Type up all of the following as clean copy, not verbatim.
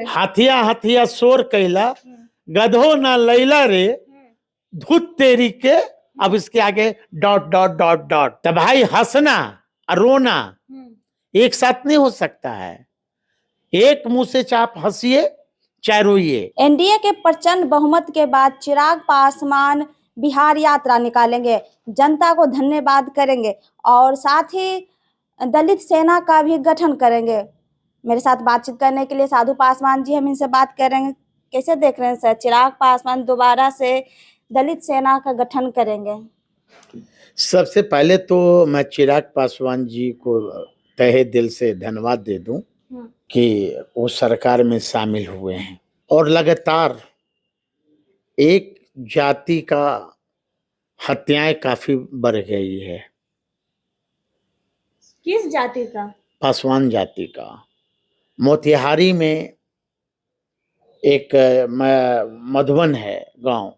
हाथिया हाथिया शोर कैला, गधो न लैला रे, धुत तेरी के। अब इसके आगे डॉट डॉट डॉट डॉट। तो भाई हंसना और रोना एक साथ नहीं हो सकता है। एक मुंह से चाहे आप हंसिए चाहे रोइए। एनडीए के प्रचंड बहुमत के बाद चिराग पासवान बिहार यात्रा निकालेंगे, जनता को धन्यवाद करेंगे और साथ ही दलित सेना का भी गठन करेंगे। मेरे साथ बातचीत करने के लिए साधु पासवान जी, हम इनसे बात करेंगे। कैसे देख रहे हैं सर, चिराग पासवान दोबारा से दलित सेना का गठन करेंगे? सबसे पहले तो मैं चिराग पासवान जी को तहे दिल से धन्यवाद दे दूं कि वो सरकार में शामिल हुए हैं और लगातार एक जाति का हत्याएं काफी बढ़ गई है। किस जाति का? पासवान जाति का। मोतिहारी में एक मधुबन है गांव,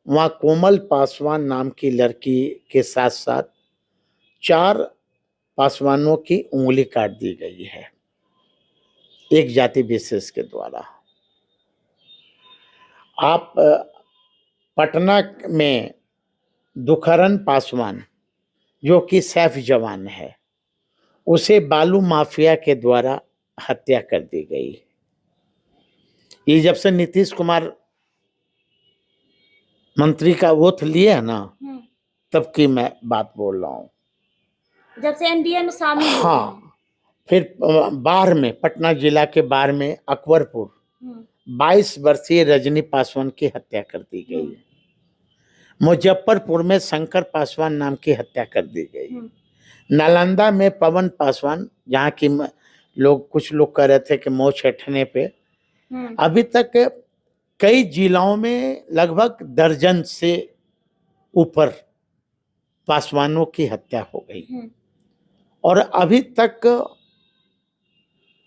वहाँ कोमल पासवान नाम की लड़की के साथ साथ 4 पासवानों की उंगली काट दी गई है एक जाति विशेष के द्वारा। आप पटना में दुखरन पासवान जो कि सैफ जवान है, उसे बालू माफिया के द्वारा हत्या कर दी गई। ये जब से नीतीश कुमार मंत्री का वोट लिए है ना, तब की मैं बात बोल रहा हूँ, जब से एनडीए में शामिल हुए। हाँ। फिर बाढ़ में, पटना जिला के बाढ़ में अकबरपुर 22 वर्षीय रजनी पासवान की हत्या कर दी गई। मुजफ्फरपुर में शंकर पासवान नाम की हत्या कर दी गई। नालंदा में पवन पासवान, जहाँ की कुछ लोग कह रहे थे कि मौत छठने पे, अभी तक कई जिलों में लगभग दर्जन से ऊपर पासवानों की हत्या हो गई और अभी तक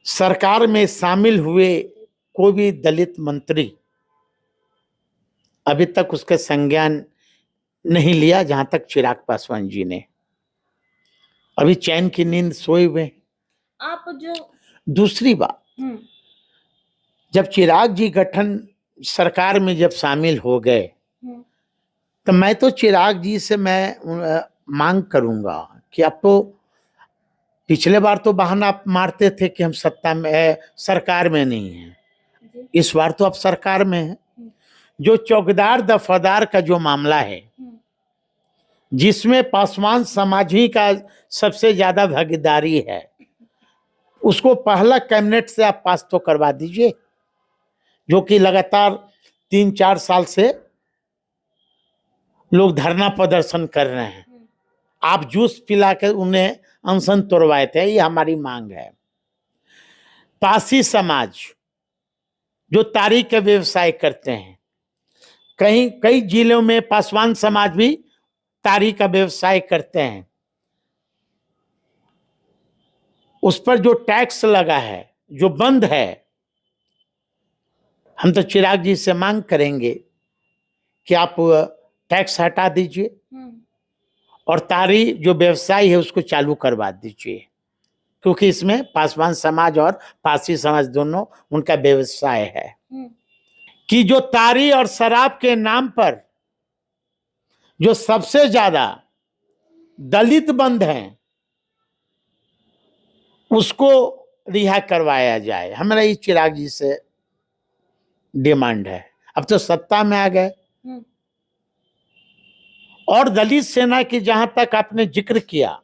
सरकार में शामिल हुए कोई भी दलित मंत्री अभी तक उसके संज्ञान नहीं लिया, जहां तक चिराग पासवान जी ने। अभी चैन की नींद सोए हुए। आप जो दूसरी बात, जब चिराग जी गठन सरकार में जब शामिल हो गए, तो मैं तो चिराग जी से मैं मांग करूंगा कि अब तो पिछले बार तो बहाना आप मारते थे कि हम सत्ता में सरकार में नहीं है, इस बार तो आप सरकार में है। जो चौकीदार दफादार का जो मामला है, जिसमें पासवान समाज ही का सबसे ज्यादा भागीदारी है, उसको पहला कैबिनेट से आप पास तो करवा दीजिए, जो कि लगातार 3-4 साल से लोग धरना प्रदर्शन कर रहे हैं। आप जूस पिला के उन्हें अनशन तोड़वाए थे, ये हमारी मांग है। पासी समाज जो तारी के व्यवसाय करते हैं, कई जिलों में पासवान समाज भी तारी का व्यवसाय करते हैं, उस पर जो टैक्स लगा है, जो बंद है, हम तो चिराग जी से मांग करेंगे कि आप टैक्स हटा दीजिए और तारी जो व्यवसाय है उसको चालू करवा दीजिए, क्योंकि इसमें पासवान समाज और पासी समाज दोनों उनका व्यवसाय है। कि जो तारी और शराब के नाम पर जो सबसे ज्यादा दलित बंद हैं, उसको रिहा करवाया जाए। हमारा ये चिराग जी से डिमांड है। अब तो सत्ता में आ गए। और दलित सेना की जहां तक आपने जिक्र किया,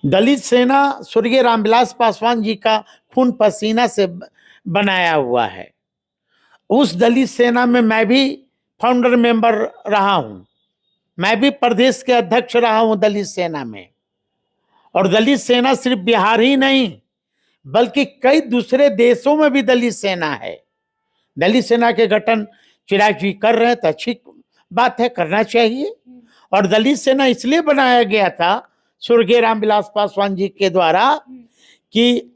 दलित सेना स्वर्गीय रामविलास पासवान जी का खून पसीना से बनाया हुआ है। उस दलित सेना में मैं भी फाउंडर मेंबर रहा हूं, मैं भी प्रदेश के अध्यक्ष रहा हूं दलित सेना में। और दलित सेना सिर्फ बिहार ही नहीं बल्कि कई दूसरे देशों में भी दलित सेना है। दलित सेना के गठन चिराग जी कर रहे हैं तो अच्छी बात है, करना चाहिए। और दलित सेना इसलिए बनाया गया था स्वर्गीय रामविलास पासवान जी के द्वारा कि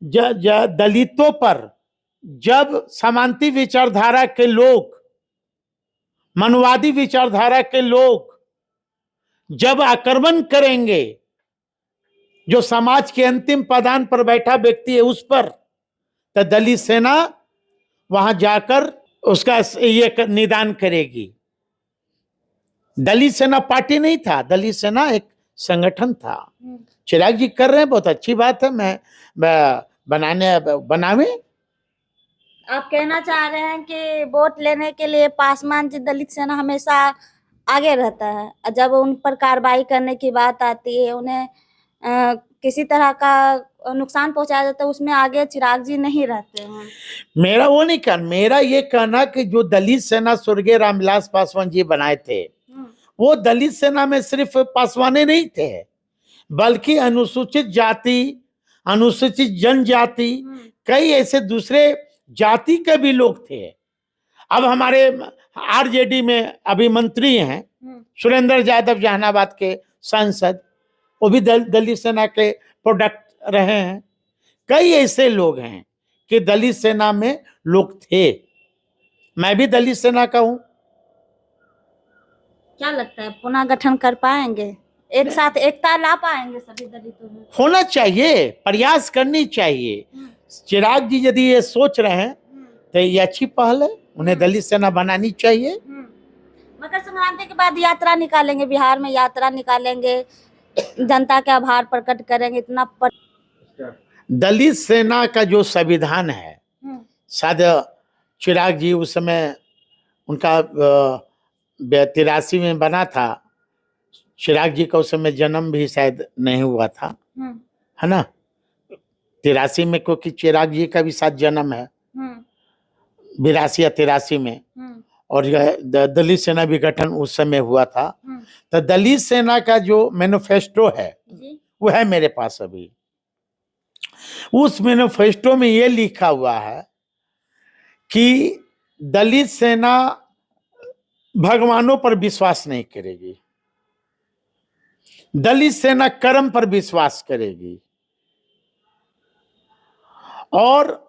दलितों पर जब समांती विचारधारा के लोग, मनवादी विचारधारा के लोग जब आक्रमण करेंगे, जो समाज के अंतिम पदान पर बैठा व्यक्ति है उस पर, तो दलित सेना वहां जाकर उसका ये निदान करेगी। दलित सेना पार्टी नहीं था, दलित सेना एक संगठन था। चिराग जी कर रहे हैं, बहुत अच्छी बात है। मैं बनावे। आप कहना चाह रहे हैं कि वोट लेने के लिए पासवान जी दलित सेना हमेशा आगे रहता है, और जब उन पर कार्रवाई करने की बात आती है, उन्हें किसी तरह का नुकसान पहुंचाया जाता है, उसमें आगे चिराग जी नहीं रहते हैं। मेरा वो नहीं कहना, मेरा ये कहना कि जो दलित सेना स्वर्गीय रामविलास पासवान जी बनाए थे, वो दलित सेना में सिर्फ पासवाने नहीं थे, बल्कि अनुसूचित जाति, अनुसूचित जनजाति, कई ऐसे दूसरे जाति के भी लोग थे। अब हमारे आरजेडी में अभी मंत्री हैं सुरेंद्र यादव, जहानाबाद के सांसद, वो भी दलित सेना के प्रोडक्ट रहे हैं। कई ऐसे लोग हैं कि दलित सेना में लोग थे। मैं भी दलित सेना का हूं। क्या लगता है पुनः गठन कर पाएंगे, एक साथ एकता ला पाएंगे सभी दलितों में? होना चाहिए, प्रयास करनी चाहिए। चिराग जी यदि ये सोच रहे हैं तो ये अच्छी पहल है, उन्हें दलित सेना बनानी चाहिए। मकर संक्रांति के बाद यात्रा निकालेंगे, बिहार में यात्रा निकालेंगे, जनता के आभार प्रकट करेंगे। इतना दलित सेना का जो संविधान है, शायद चिराग जी उस समय उनका 83 में बना था। चिराग जी का उस समय जन्म भी शायद नहीं हुआ था, है ना? 83 में, क्योंकि चिराग जी का भी साथ जन्म है 82 या 83 में, और दलित सेना भी गठन उस समय हुआ था। तो दलित सेना का जो मैनिफेस्टो है वो है मेरे पास अभी। उस मैनिफेस्टो में ये लिखा हुआ है कि दलित सेना भगवानों पर विश्वास नहीं करेगी, दलित सेना कर्म पर विश्वास करेगी, और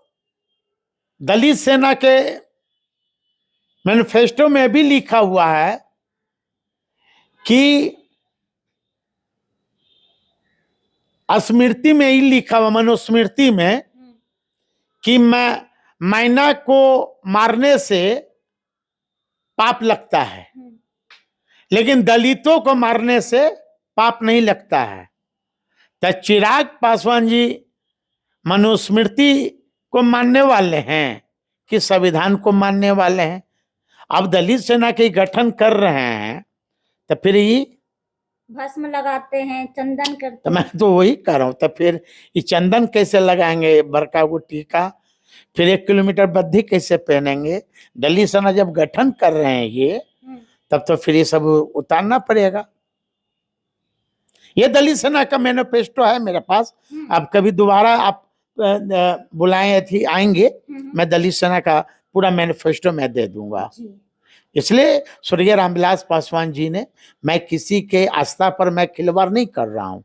दलित सेना के मैनिफेस्टो में भी लिखा हुआ है कि स्मृति में ही लिखा हुआ, मनुस्मृति में, कि मैना को मारने से पाप लगता है, लेकिन दलितों को मारने से पाप नहीं लगता है। तो चिराग पासवान जी मनुस्मृति को मानने वाले हैं कि संविधान को मानने वाले हैं। अब दलित सेना के गठन कर रहे हैं तो फिर ये भस्म लगाते हैं, चंदन करते हैं। तो मैं तो वही कर रहा हूँ, तो फिर ये चंदन कैसे लगाएंगे, बरका को टीका, फिर 1 किलोमीटर बद्धी कैसे पहनेंगे? दलित सेना जब गठन कर रहे हैं ये, तब तो फिर ये सब उतारना पड़ेगा। ये दलित सेना का मैनिफेस्टो है मेरे पास। अब कभी दोबारा आप बुलाएं थी आएंगे, मैं दलित सेना का पूरा मैनिफेस्टो मैं दे दूंगा। इसलिए स्वर्गीय रामविलास पासवान जी ने, मैं किसी के आस्था पर मैं खिलवाड़ नहीं कर रहा हूं,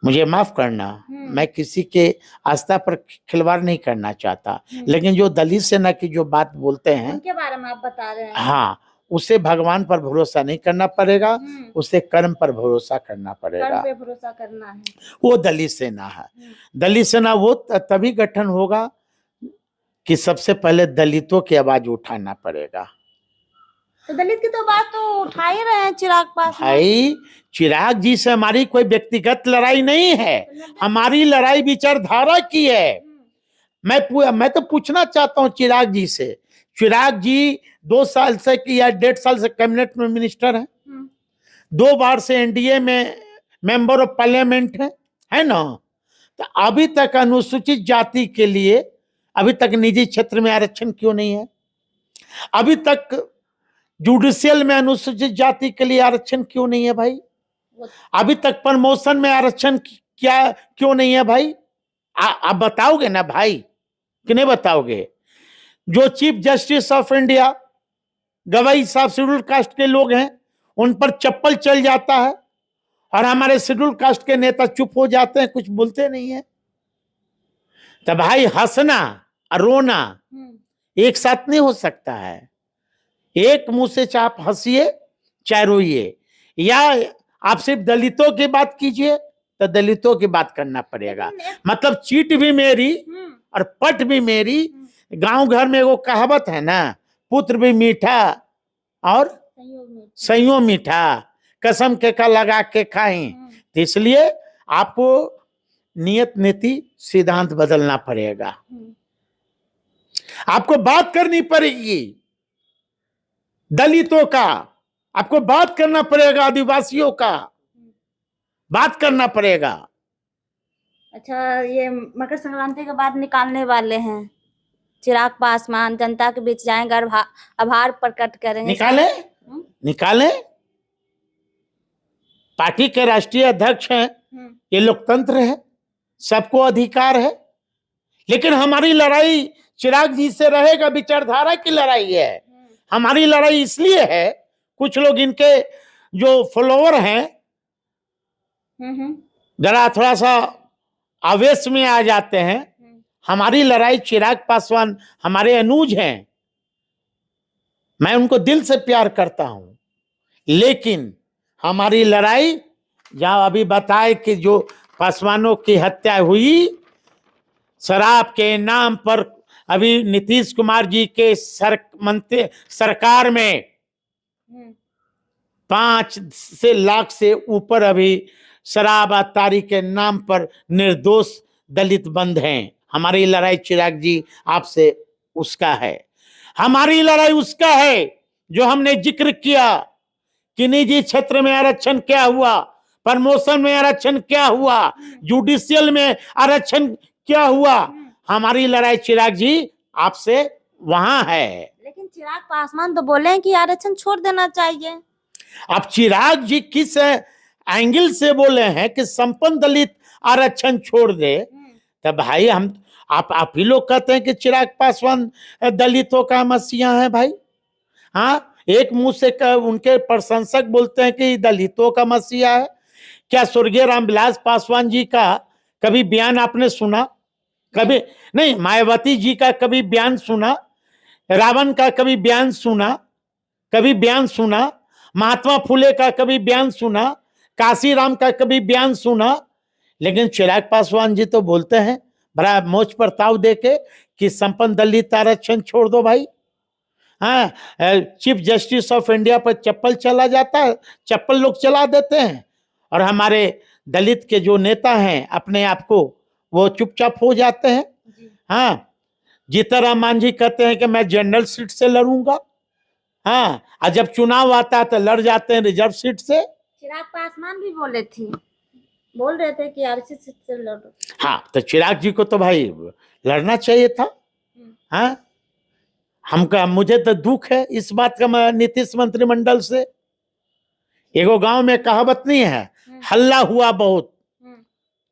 मुझे माफ करना, मैं किसी के आस्था पर खिलवाड़ नहीं करना चाहता, लेकिन जो दलित सेना की जो बात बोलते हैं उनके बारे में आप बता रहे हैं। हाँ, उसे भगवान पर भरोसा नहीं करना पड़ेगा, उसे कर्म पर भरोसा करना पड़ेगा। कर्म पे भरोसा करना है। वो दलित सेना है। दलित सेना वो तभी गठन होगा कि सबसे पहले दलितों की आवाज उठाना पड़ेगा। तो दलित की तो बात तो उठा ही रहे हैं चिराग पासवान। भाई, चिराग जी से हमारी कोई व्यक्तिगत लड़ाई नहीं है, हमारी लड़ाई विचारधारा की है। मैं तो पूछना चाहता हूँ चिराग जी से, चिराग जी 2 साल से या 1.5 साल से कैबिनेट में मिनिस्टर हैं, 2 बार से एनडीए में मेंबर ऑफ पार्लियामेंट है ना? तो अभी तक अनुसूचित जाति के लिए अभी तक निजी क्षेत्र में आरक्षण क्यों नहीं है? अभी तक जुडिशियल में अनुसूचित जाति के लिए आरक्षण क्यों नहीं है भाई? अभी तक प्रमोशन में आरक्षण क्या क्यों नहीं है भाई? आप बताओगे ना भाई, कि नहीं बताओगे? जो चीफ जस्टिस ऑफ इंडिया गवाई साहब शेड्यूल कास्ट के लोग हैं, उन पर चप्पल चल जाता है, और हमारे शेड्यूल कास्ट के नेता चुप हो जाते हैं, कुछ बोलते नहीं है। तो भाई, हंसना और रोना एक साथ नहीं हो सकता है। एक मुंह से चाहे आप हंसिए चाहे रोइए, या आप सिर्फ दलितों की बात कीजिए तो दलितों की बात करना पड़ेगा। मतलब चीट भी मेरी और पट भी मेरी। गांव घर में वो कहावत है ना, पुत्र भी मीठा और सइयों मीठा, कसम के का लगा के खाएं। तो इसलिए आपको नियत नीति सिद्धांत बदलना पड़ेगा, आपको बात करनी पड़ेगी दलितों का, आपको बात करना पड़ेगा आदिवासियों का, बात करना पड़ेगा। अच्छा, ये मकर संक्रांति के बाद निकालने वाले हैं चिराग पासवान, जनता के बीच जाएंगे और आभार प्रकट करेंगे। निकालें, निकालें। पार्टी के राष्ट्रीय अध्यक्ष हैं, ये लोकतंत्र है, सबको अधिकार है। लेकिन हमारी लड़ाई चिराग जी से रहेगा, विचारधारा की लड़ाई है। हमारी लड़ाई इसलिए है, कुछ लोग इनके जो फॉलोअर हैं जरा थोड़ा सा आवेश में आ जाते हैं। हमारी लड़ाई चिराग पासवान हमारे अनुज हैं, मैं उनको दिल से प्यार करता हूं, लेकिन हमारी लड़ाई जहां अभी बताए कि जो पासवानों की हत्या हुई शराब के नाम पर, अभी नीतीश कुमार जी के सरकार में 5 लाख से ऊपर अभी शराब आतारी के नाम पर निर्दोष दलित बंद हैं। हमारी लड़ाई चिराग जी आपसे उसका है, हमारी लड़ाई उसका है जो हमने जिक्र किया कि निजी क्षेत्र में आरक्षण क्या हुआ, प्रमोशन में आरक्षण क्या हुआ, जुडिशियल में आरक्षण क्या हुआ। हमारी लड़ाई चिराग जी आपसे वहां है। लेकिन चिराग पासवान तो बोले हैं कि आरक्षण छोड़ देना चाहिए। अब चिराग जी किस एंगल से बोले हैं कि संपन्न दलित आरक्षण छोड़ दे, तो भाई हम आप ही लोग कहते हैं कि चिराग पासवान दलितों का मसीहा है भाई। हाँ, एक मुंह से उनके प्रशंसक बोलते हैं कि दलितों का मसीहा है। क्या स्वर्गीय रामविलास पासवान जी का कभी बयान आपने सुना? कभी नहीं। मायावती जी का कभी बयान सुना? रावण का कभी बयान सुना? कभी बयान सुना? महात्मा फुले का कभी बयान सुना? काशीराम का कभी बयान सुना? लेकिन चिराग पासवान जी तो बोलते हैं बड़ा मोच प्रताव देके कि संपन्न दलित आरक्षण छोड़ दो भाई। हाँ, चीफ जस्टिस ऑफ इंडिया पर चप्पल चला जाता है, चप्पल लोग चला देते हैं, और हमारे दलित के जो नेता हैं अपने आप को वो चुपचाप हो जाते हैं। हाँ, जीतनराम मांझी कहते हैं कि मैं जनरल सीट से लड़ूंगा। हाँ, और जब चुनाव आता है तो लड़ जाते हैं रिजर्व सीट से। चिराग पासवान भी बोल रहे थे कि आरक्षित सीट से लड़ो। हाँ, तो चिराग जी को तो भाई लड़ना चाहिए था। हाँ, मुझे तो दुख है इस बात का नीतीश मंत्रिमंडल से। एगो गांव में कहावत नहीं है, हल्ला हुआ बहुत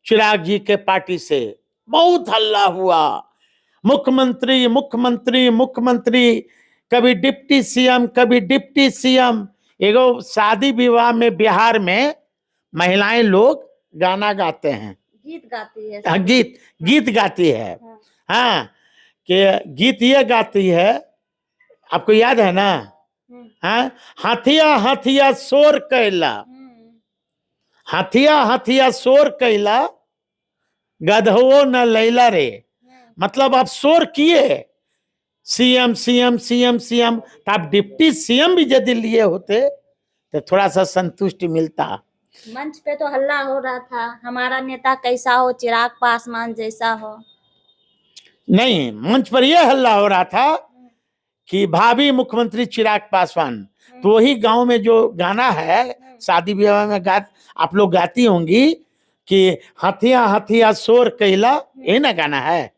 चिराग जी के पार्टी से, बहुत हल्ला हुआ। मुख्यमंत्री मुख्यमंत्री मुख्यमंत्री, कभी डिप्टी सीएम कभी डिप्टी सीएम। एगो शादी विवाह में बिहार में महिलाएं लोग गाना गाते हैं, गीत गाती है। गीत गाती है। हाँ, कि गीत ये गाती है, आपको याद है ना? हाँ, हाथिया हाथिया शोर कैला, हाथिया हाथिया शोर कैला, गधो न लैला रे। मतलब आप शोर किए सीएम सीएम सीएम सीएम, तो आप डिप्टी सीएम भी यदि लिए होते तो थोड़ा सा संतुष्टि मिलता। मंच पे तो हल्ला हो रहा था, हमारा नेता कैसा हो, चिराग पासवान जैसा हो। नहीं, मंच पर यह हल्ला हो रहा था कि भावी मुख्यमंत्री चिराग पासवान। तो वही गांव में जो गाना है शादी विवाह में आप लोग गाती होंगी कि हाथिया हाथिया शोर कैला, ये ना गाना है?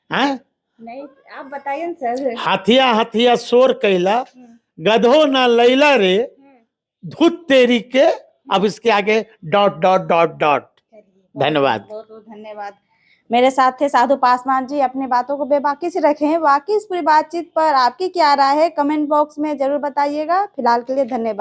हाँ, नहीं, आप बताइए सर। हाथिया हाथिया शोर कैला, गधो ना लैला रे, धुत तेरी के। अब इसके आगे डॉट डॉट डॉट डॉट। धन्यवाद, बहुत बहुत धन्यवाद। मेरे साथ थे साधु पासवान जी। अपनी बातों को बेबाकी से रखें। बाकी इस पूरी बातचीत पर आपकी क्या राय है, कमेंट बॉक्स में जरूर बताइएगा। फिलहाल के लिए धन्यवाद।